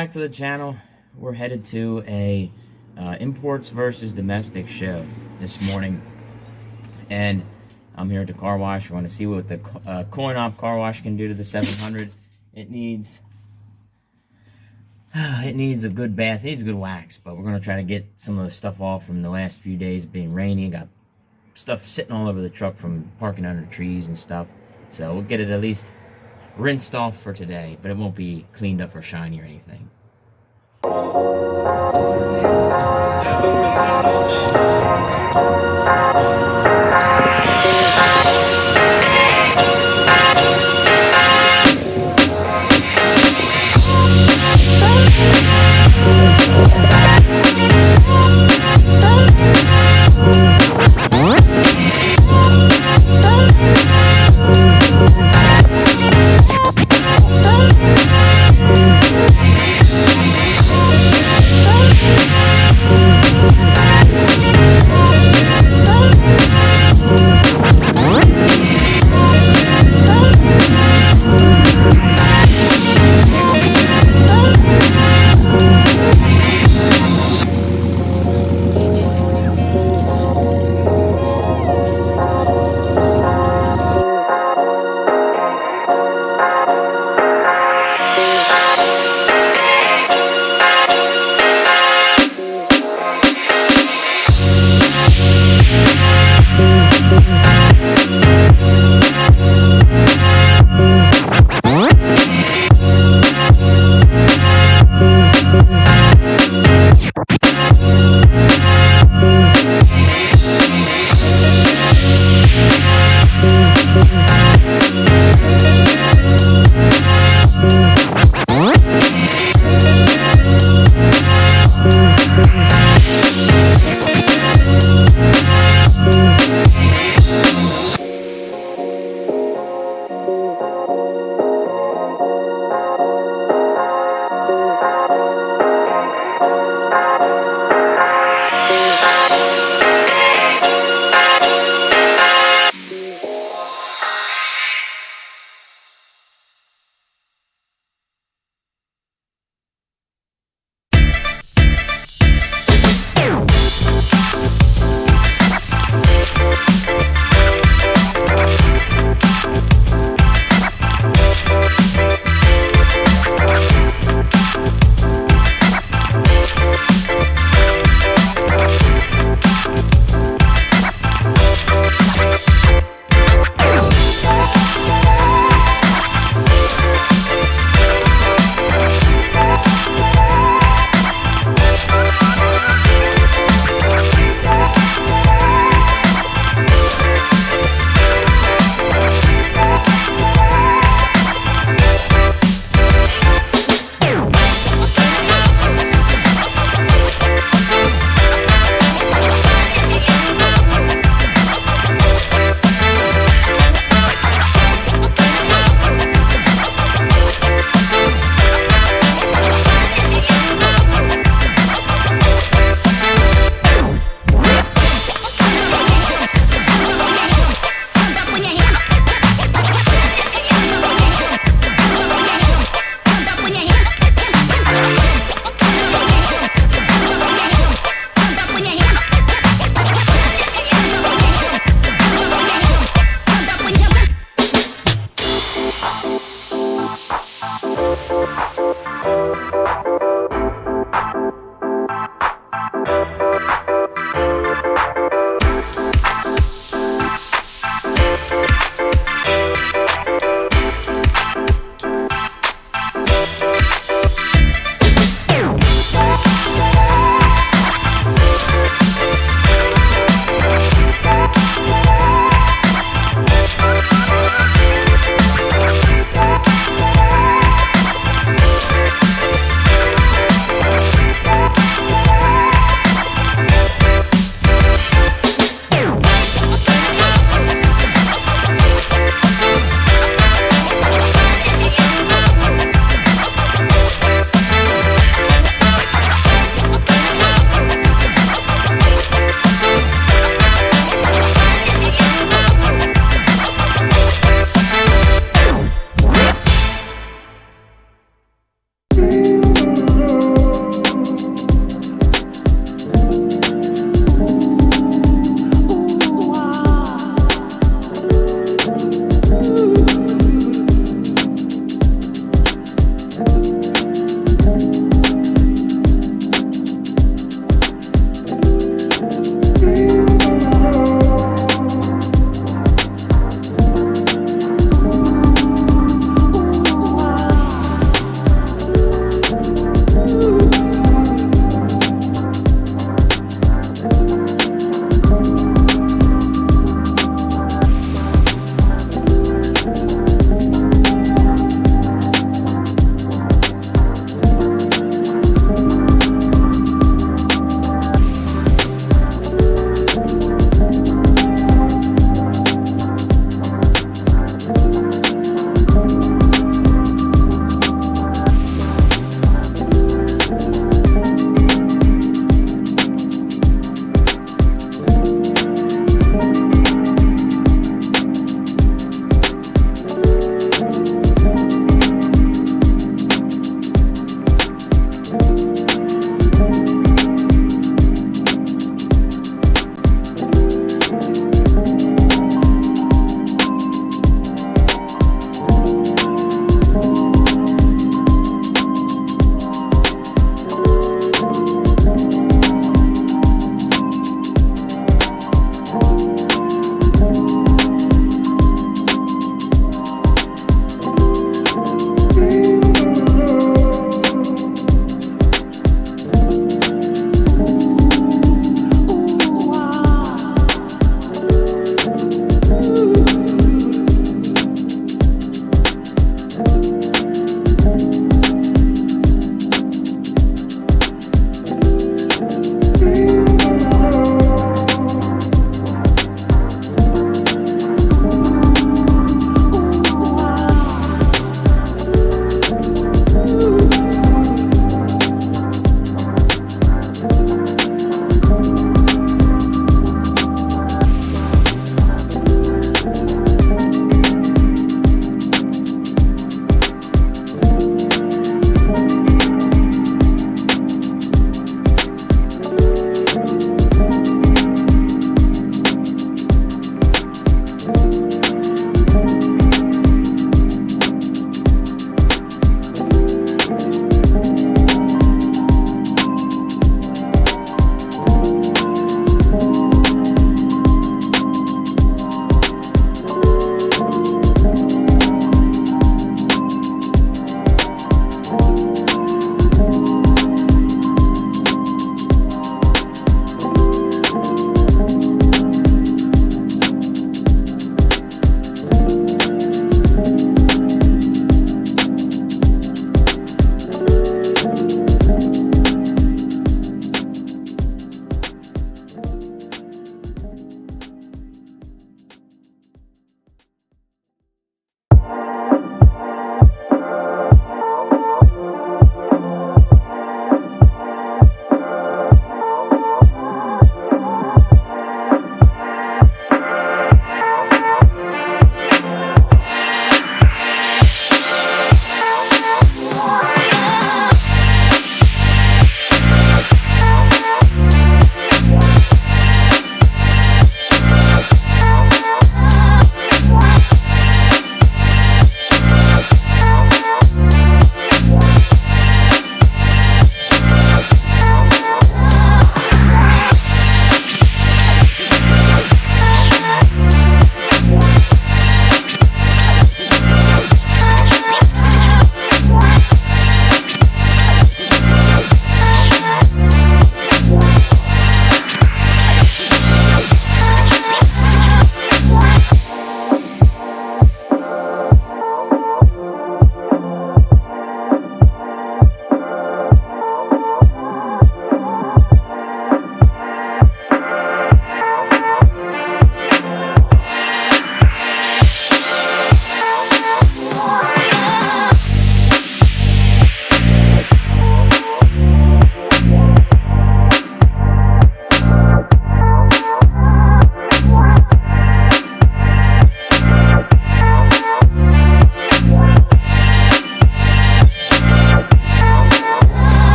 back to the channel. We're headed to a imports versus domestic show this morning, and I'm here at the car wash. We want to see what the coin-op car wash can do to the 700. It needs a good bath. It needs a good wax, but we're gonna try to get some of the stuff off from the last few days being rainy. Got stuff sitting all over the truck from parking under trees and stuff. So we'll get it at least rinsed off for today, but it won't be cleaned up or shiny or anything.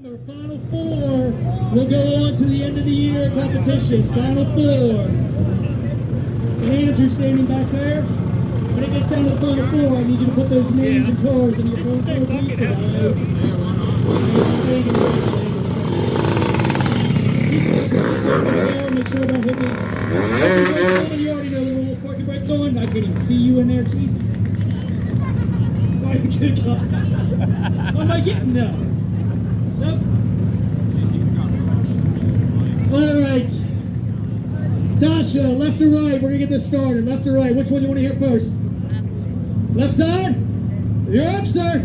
Our final four will go on to the end of the year competition. Final four. And Andrew standing back there. When it gets down to the final four, I need you to put those names and cars in your phone card. Make sure I don't hit me. You already know the rules. Parking brakes on. I can't even see you in there. Jesus. Why are you getting caught? How am I getting now? Nope. All right. Tasha, left or right? We're going to get this started. Left or right? Which one do you want to hear first? Left side? You're up, sir.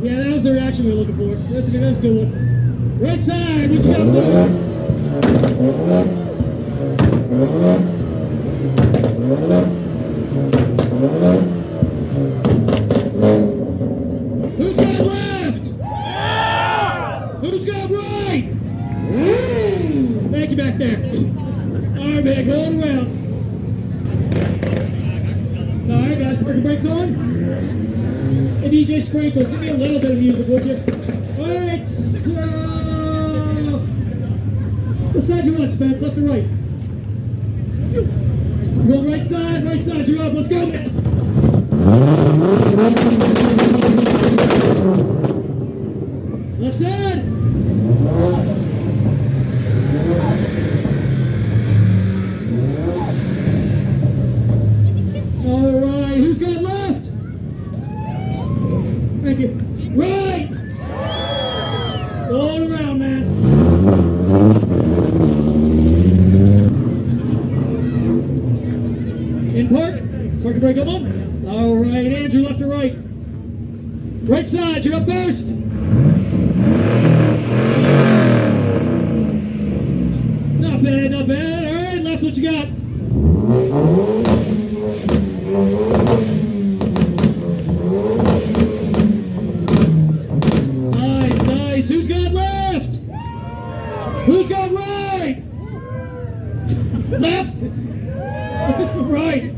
Yeah, that was the reaction we were looking for. That's a good one. Right side, what you got there? Who's got left? Who's got right? Thank you back there. All right, man, going around. All right, guys, parking brakes on. Hey, DJ Sprinkles, give me a little bit of music, would you? All right, so... What side you want, Spence? Left or right? You go right side, you're up, let's go, man. Left side. All right, who's got left? Thank you. Right. All around, man. In park. Parking brake up on. All right, Andrew, left or right? Right side, you're up first. Not bad, not bad. All right, left, what you got? Nice, nice. Who's got left? Who's got right? Left? Right.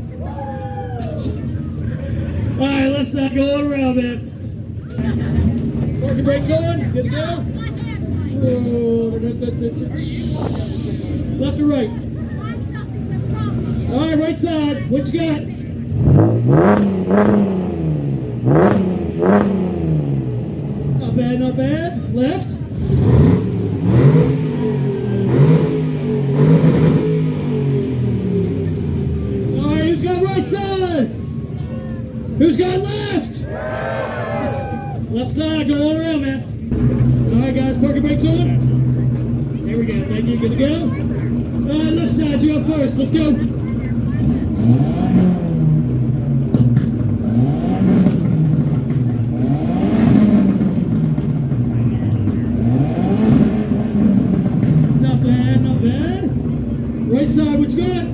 All right, let's going around, man. Parking brakes on. Good to go. Left or right? All right, right side. What you got? Not bad, not bad. Left. All right, who's got right side? Who's got left? Left side, go all around, man. All right, guys, parking brakes on. There we go, thank you, good to go. All right, left side, you up first, let's go. Not bad, not bad. Right side, what you got?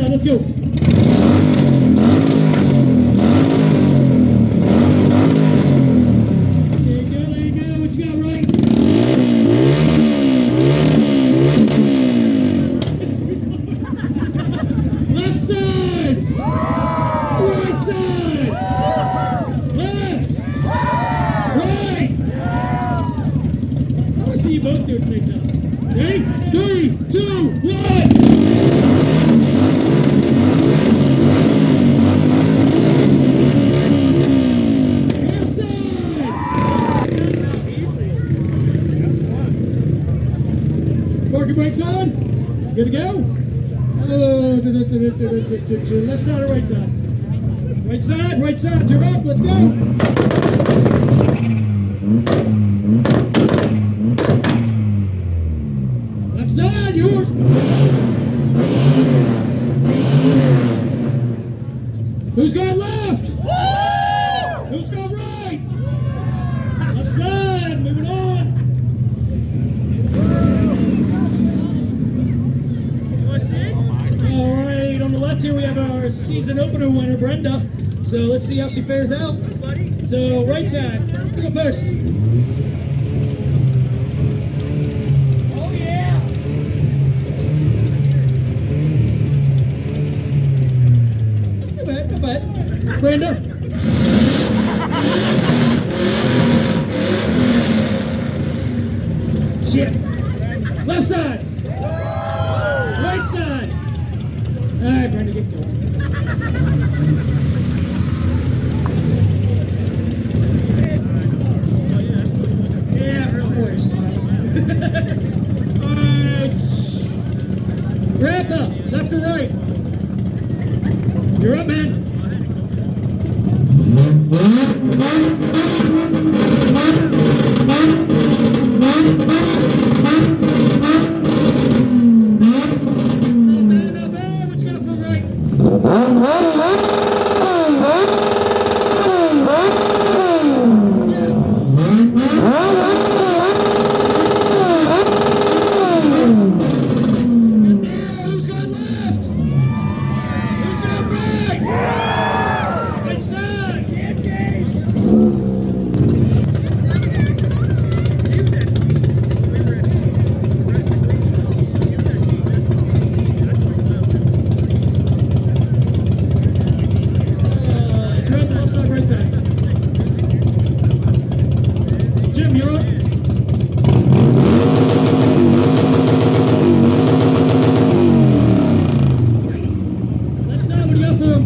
Let's go. There you go. What you got, right? Left side. Right side. Left. Right. I want to see you both do it at the same time. Ready? 3, 2, 1. Parking brakes on. Good to go. Left side or right side? Right side. You're up. Let's go. Left side, yours. Who's got left? Who's got right? Left side. Moving on. left here we have our season opener winner, Brenda. So let's see how she fares out. So right side, go first. Oh yeah! Not bad, not bad. Brenda. Shit. Left side. Right side. All right, Brenda, get going. Yeah, of course. All right. Wrap up. Left or right? You're up, man. Jim, you're up. Left side, what do you got for him?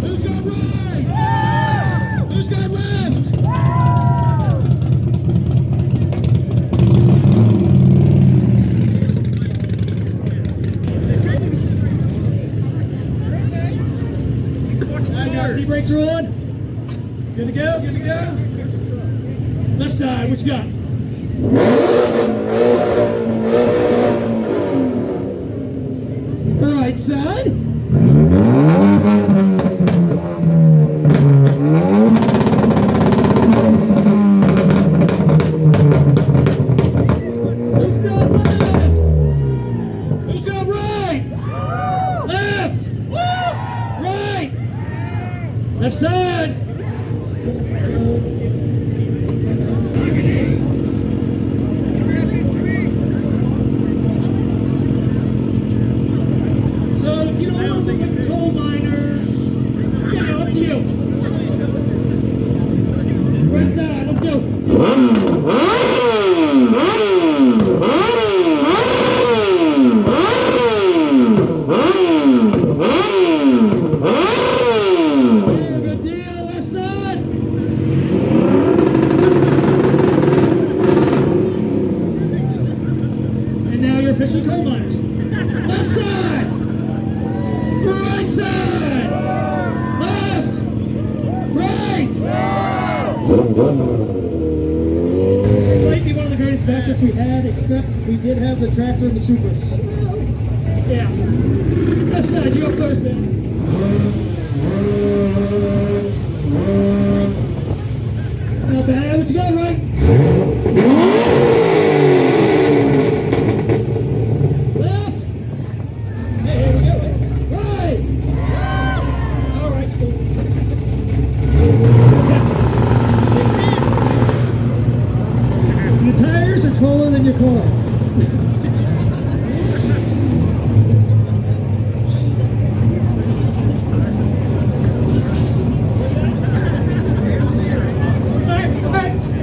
Who's got right? Who's got left? Brakes are on. Good to go, good to go. Left side, what you got? Right side. Who's got left? Who's got right? Left. Right. Left side! So if you don't want to look at the coal miner, up to you. Right side, let's go. Official coal miners. Left side! Right side! Left! Right! Might be one of the greatest matchups we had, except we did have the tractor and the Supras. Yeah. Left side, you go first, man. Not bad. What you got, right? Taller than your car.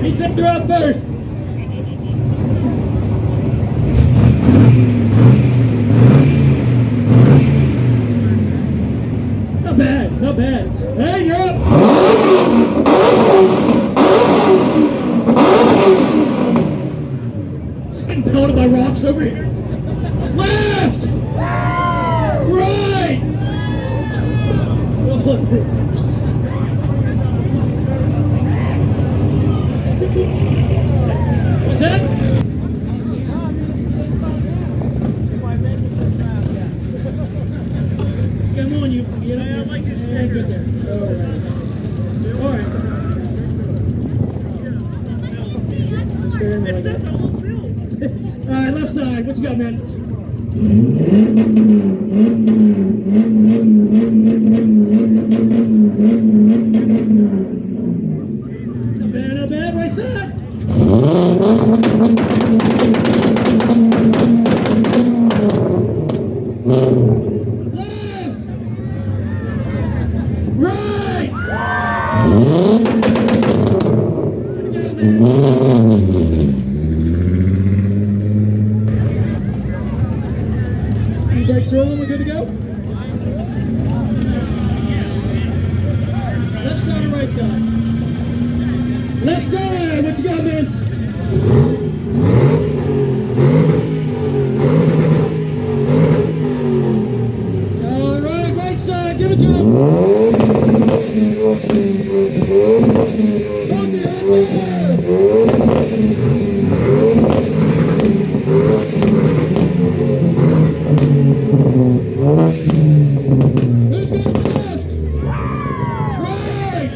He said you're up first. Not bad, not bad. Hey, you're up. Pelted by rocks over here. Left! Right! What's that? Come on, you know, I like this thing. doing good there. All right. Just staring like that. All right, left side. What you got, man? Not bad, not bad. Right side. Left. Right. Brakes rolling, we're good to go? Left side or right side? Left side, what you got, man? All right, right side, give it to him. Who's got left? Right!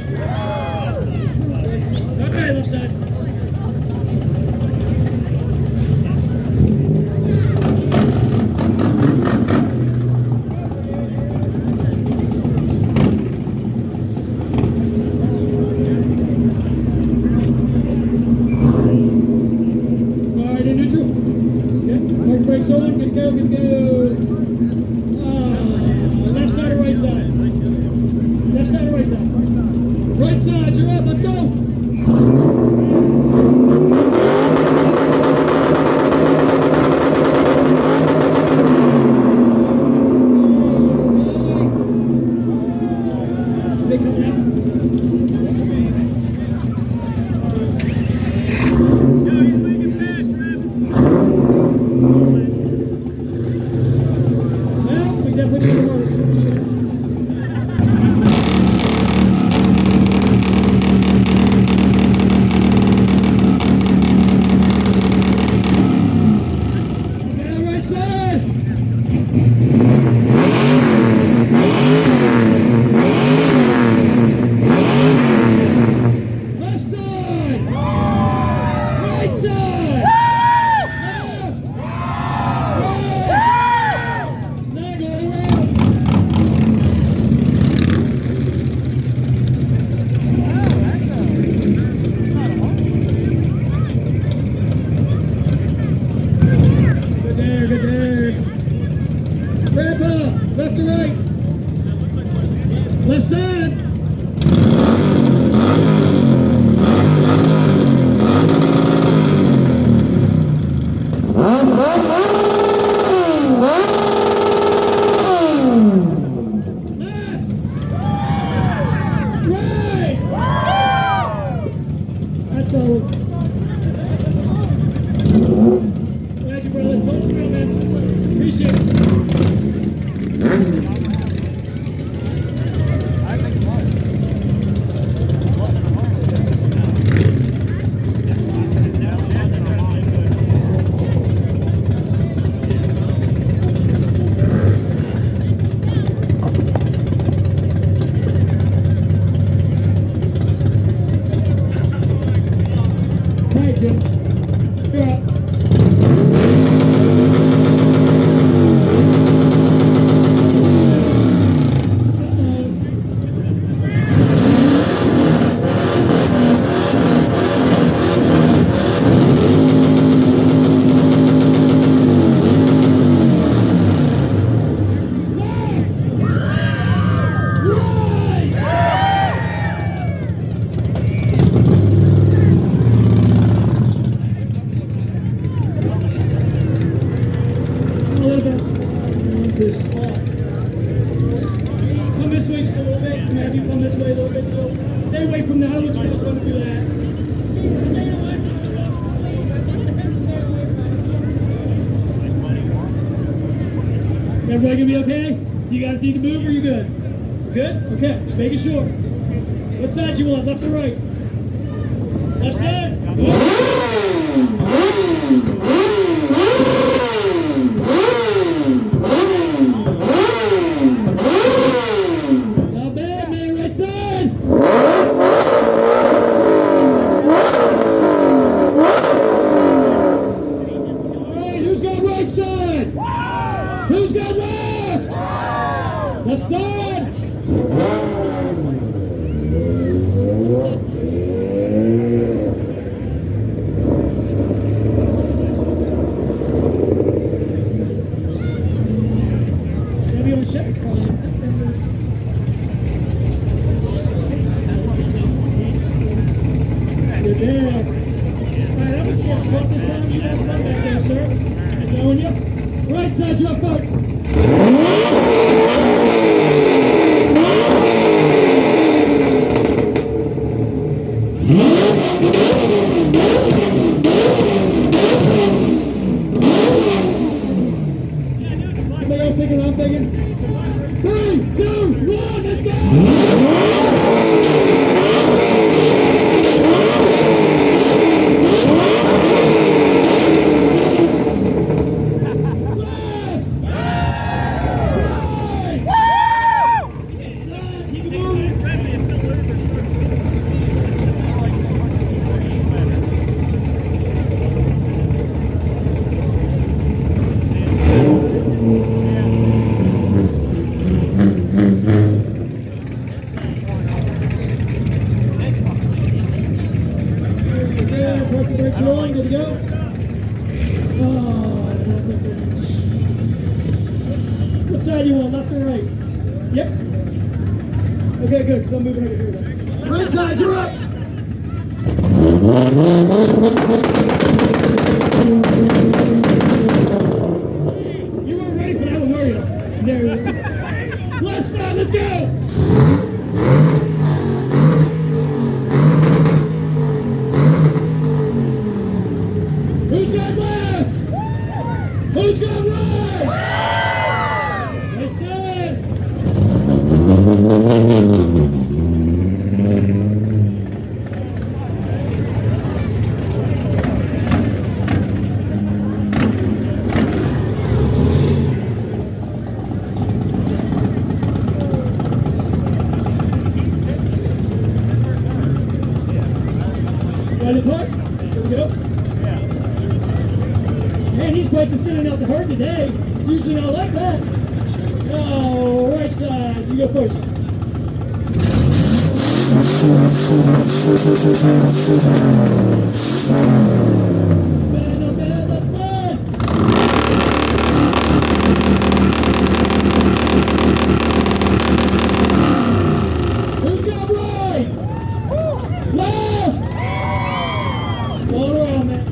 Okay, left side. Alright, in neutral. Okay, park brakes on, good to go, good to go. Left side or right side? Left side or right side? Right side, you're up, let's go! Pick it up. Well, we definitely need to work. Okay, right side. Left side. Right side. Left. Right. Side, go around. Good there, good there. Grandpa, left to right. Left side. Left. Right. That's all. Thank you, brother. Hold it real, man. Appreciate it. Right, Jim. You're up. Come this way just a little bit. Can I have you come this way a little bit? So stay away from the hose. We're just going to do that. Everybody gonna be okay? Do you guys need to move or you good? Good? Okay, just making sure. What side you want? Left or right? Left side? Not bad, Parking brakes are on, good to go. What side you want, left or right? Yep. Okay, good, because I'm moving over here. Right side, you're up. You weren't ready for that one, were you? There you go. Left side, let's go. Who's got left? Who's got right? Right side. Ready to park? Here we go. Man, these bikes are spinning out the hurt today. It's usually not like that. Oh, right side. You go first. Bend up, bend up, bend. Who's got right? Left. All around, man.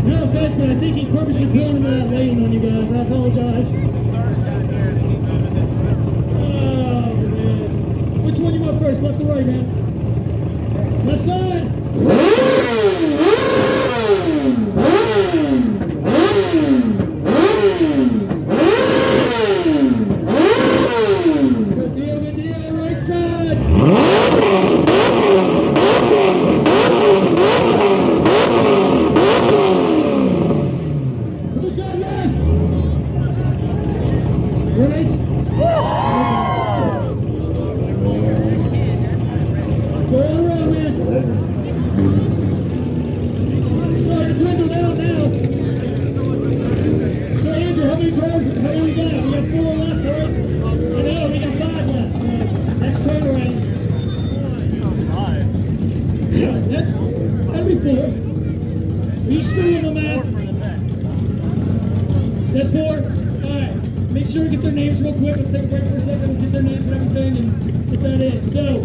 No offense, but I think he's purposely pulling them out waiting on you guys. I apologize. Oh, man. Which one you want first, left or right, man? Left side. Good deal, right side. Who's got left? Right? Go all around, man. Starting to dwindle down now. So, Andrew, how many cars we got? We got 4 left, right? I know, we got 5 left. So, next turn around. Yeah, that'll be 4. You screwing them out. That's 4? Alright. Make sure we get their names real quick. Let's take a break for a second. Let's get their names and everything and get that in. So,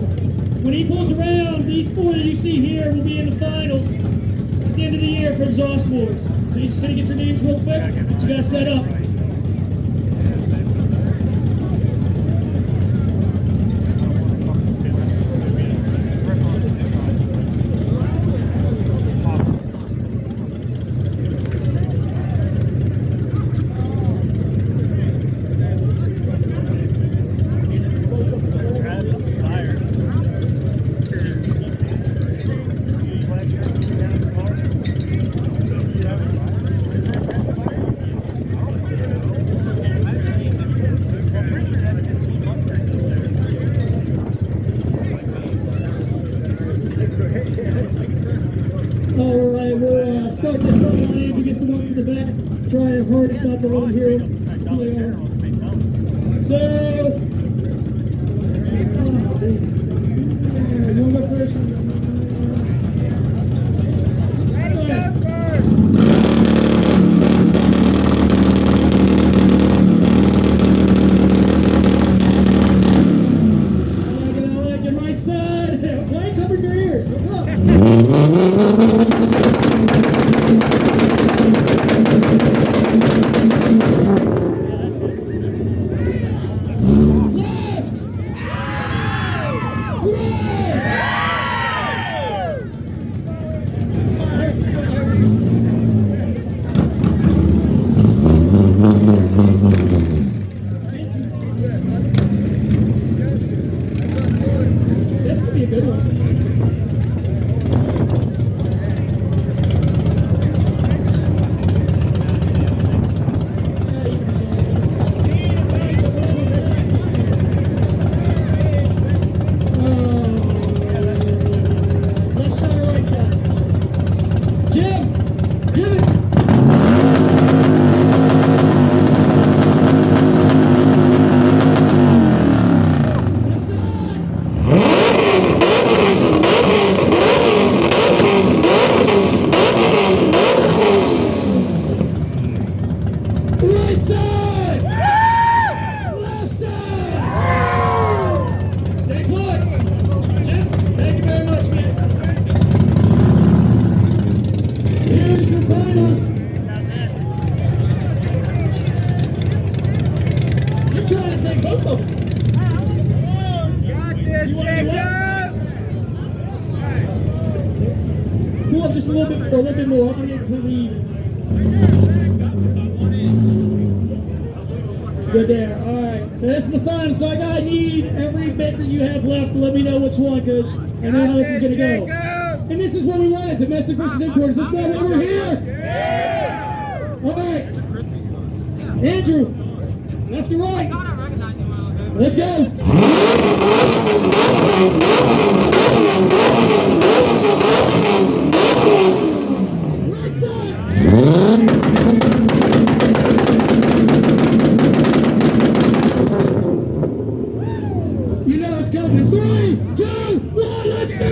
when he pulls around, these 4 that you see here will be in the finals at the end of the year for Exhaust Wars. So you're just going to get your names real quick. Get you guys set up. Alright, we'll start this one. Andrew gets the ones to the back. Try our hardest not to let them hear who they are. So, you want to go first? covered your ears. What's up? Left! This could be a good one. Left side or right side? Jim, give it. Right side! Left side! Stay put! Jim, thank you very much, man. Here's your finals. You're trying to take both of them. Got this, You want to Jacob! Pull up just a little bit more. I'm gonna get completely even. Good there. All right. So this is the final. So I need every bit that you have left to let me know which one, because I know how this is gonna go. And this is what we wanted: domestic versus importers. That's not why we're here. All right. Andrew, left to right. Let's go. Right side. You know it's coming. 3, 2, 1, let's go!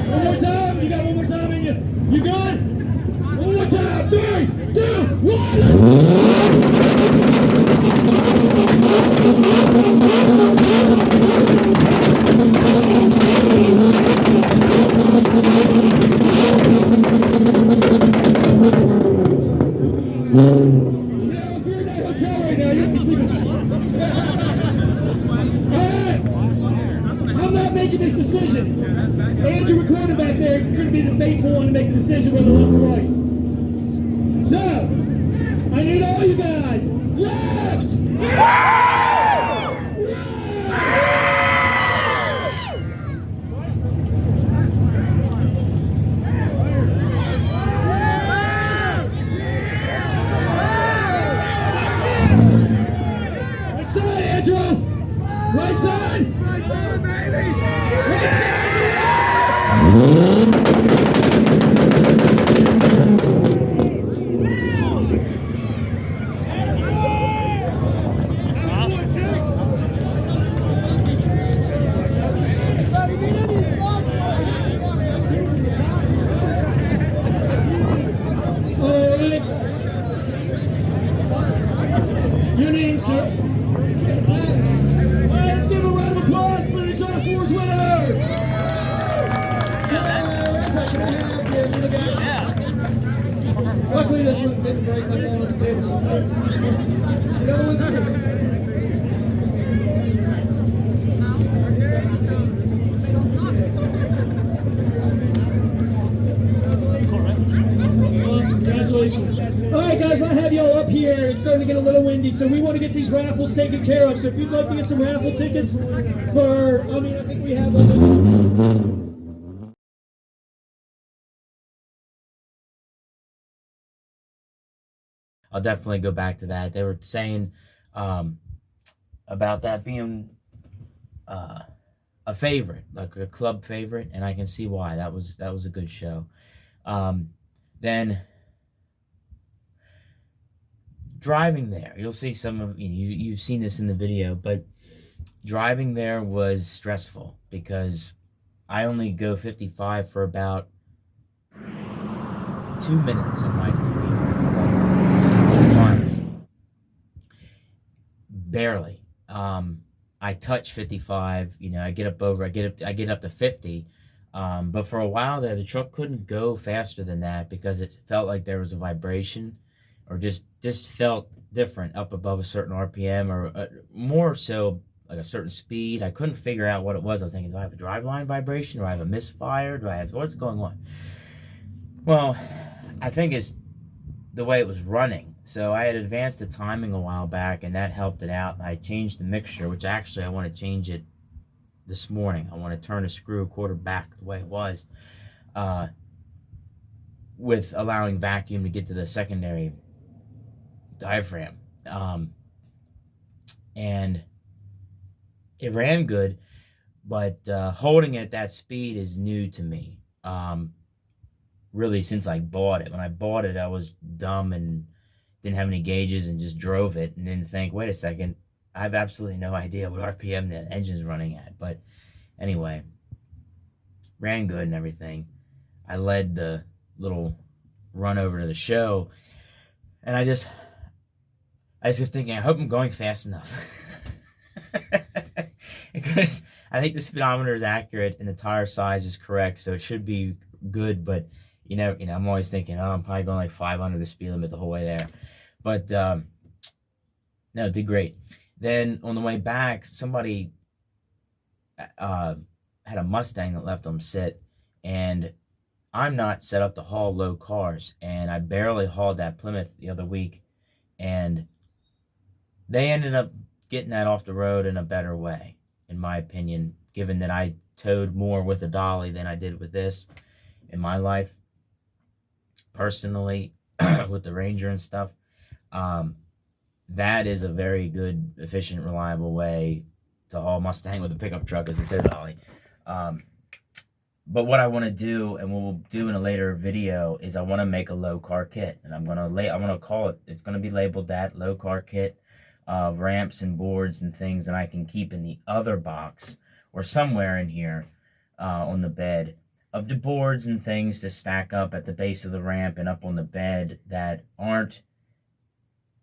One more time. You got one more time in you. You good? One more time. 3, 2, 1. You know, if you're in that hotel right now, you'll be sleeping. Alright. I'm not making this decision. Andrew recording back there, you're going to be the faithful one to make the decision whether left or right. So, I need all you guys. Left! Right side, Andrew! Right side! Right side, baby! Right Alright. Your name, sir? Alright, let's give a round of applause for the Josh Wars winner! Luckily, this one didn't break my phone at the table. The other one's good. Awesome, congratulations. All right, guys, I have y'all up here. It's starting to get a little windy, so we want to get these raffles taken care of. So if you'd like to get some raffle tickets for, I think we have I'll definitely go back to that. They were saying about that being a favorite, like a club favorite, and I can see why. That was a good show. Then driving there, you'll see some of you've seen this in the video, but driving there was stressful because I only go 55 for about 2 minutes in my commute, 2 miles, barely. I touch 55. I get up to 50. But for a while there, the truck couldn't go faster than that because it felt like there was a vibration, or just felt different up above a certain RPM, or more so like a certain speed. I couldn't figure out what it was. I was thinking, do I have a driveline vibration? Do I have a misfire? What's going on? Well, I think it's the way it was running. So I had advanced the timing a while back, and that helped it out. I changed the mixture, which actually I want to change it this morning. I want to turn the screw a quarter back the way it was, with allowing vacuum to get to the secondary diaphragm. And it ran good, but holding it at that speed is new to me. Really, since I bought it. When I bought it, I was dumb and didn't have any gauges and just drove it and didn't think, wait a second, I have absolutely no idea what RPM the engine's running at. But anyway, ran good and everything. I led the little run over to the show, and I just kept thinking, I hope I'm going fast enough. Because I think the speedometer is accurate and the tire size is correct, so it should be good. But I'm always thinking, I'm probably going like 5 under the speed limit the whole way there. But no, did great. Then on the way back, somebody had a Mustang that left them sit, and I'm not set up to haul low cars, and I barely hauled that Plymouth the other week, and they ended up getting that off the road in a better way, in my opinion, given that I towed more with a dolly than I did with this in my life, personally, with the Ranger and stuff. That is a very good, efficient, reliable way to haul Mustang with a pickup truck as a tow dolly. But what I want to do, and what we'll do in a later video, is I want to make a low car kit, and I'm gonna call it. It's gonna be labeled that low car kit of ramps and boards and things that I can keep in the other box or somewhere in here on the bed, of the boards and things to stack up at the base of the ramp and up on the bed that aren't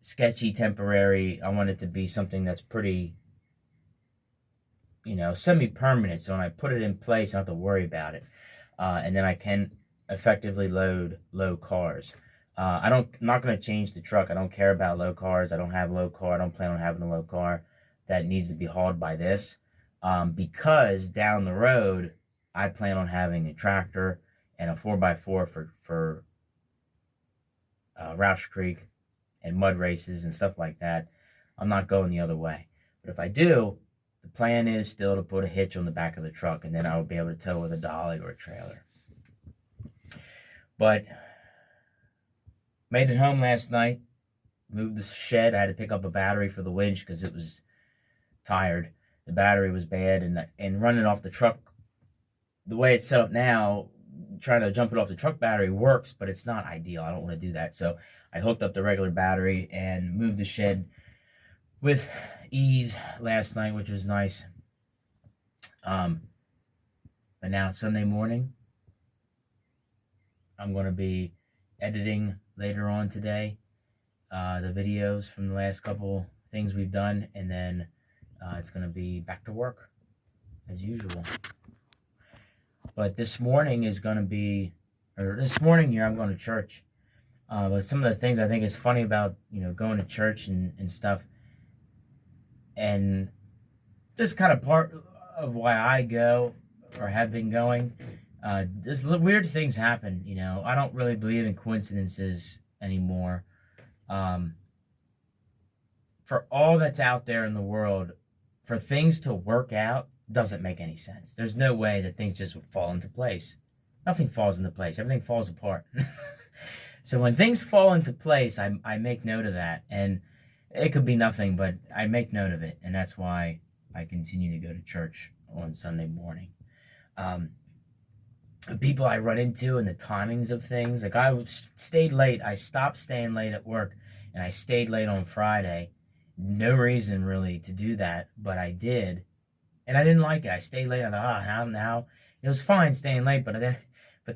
sketchy, temporary. I want it to be something that's pretty, semi-permanent, so when I put it in place, I don't have to worry about it. And then I can effectively load low cars. I'm not going to change the truck. I don't care about low cars. I don't have a low car. I don't plan on having a low car that needs to be hauled by this. Because down the road, I plan on having a tractor and a 4x4 for Roush Creek and mud races and stuff like that. I'm not going the other way. But if I do, the plan is still to put a hitch on the back of the truck, and then I'll be able to tow with a dolly or a trailer. But made it home last night, moved the shed. I had to pick up a battery for the winch because it was tired. The battery was bad, and running off the truck, the way it's set up now, trying to jump it off the truck battery works, but it's not ideal. I don't want to do that. So I hooked up the regular battery and moved the shed with ease last night, which was nice. But now it's Sunday morning. I'm going to be editing later on today the videos from the last couple things we've done, and then it's going to be back to work as usual. But this morning is going to be, or this morning here, I'm going to church. But some of the things I think is funny about, going to church and stuff, and this kind of part of why I go or have been going, there's weird things happen. I don't really believe in coincidences anymore. For all that's out there in the world, for things to work out doesn't make any sense. There's no way that things just would fall into place. Nothing falls into place. Everything falls apart. So when things fall into place, I make note of that. And it could be nothing, but I make note of it. And that's why I continue to go to church on Sunday morning. The people I run into and the timings of things. Like I stayed late. I stopped staying late at work and I stayed late on Friday. No reason really to do that, but I did, and I didn't like it. I stayed late. I thought, now it was fine staying late, but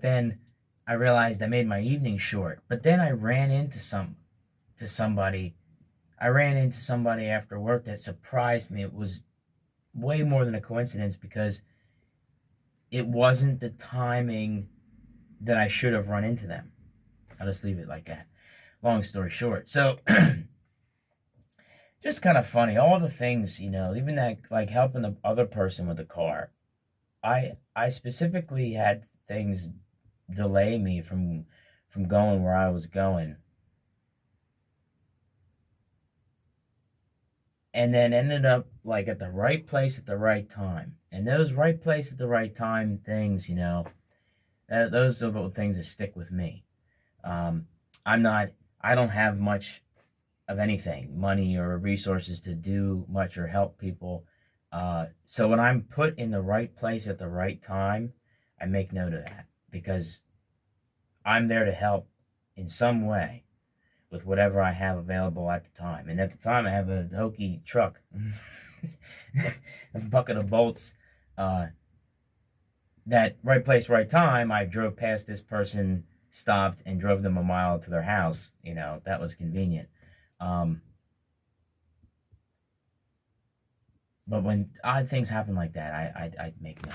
then I realized I made my evening short. But then I ran into somebody. I ran into somebody after work that surprised me. It was way more than a coincidence because it wasn't the timing that I should have run into them. I'll just leave it like that. Long story short. So, just kind of funny. All the things, even that, like helping the other person with the car. I specifically had things delay me from going where I was going. And then ended up like at the right place at the right time. And those right place at the right time things, those are the things that stick with me. I don't have much of anything, money or resources to do much or help people. So when I'm put in the right place at the right time, I make note of that because I'm there to help in some way with whatever I have available at the time. And at the time, I have a hokey truck, a bucket of bolts. That right place, right time, I drove past this person, stopped, and drove them a mile to their house. That was convenient. But when odd things happen like that, I make note.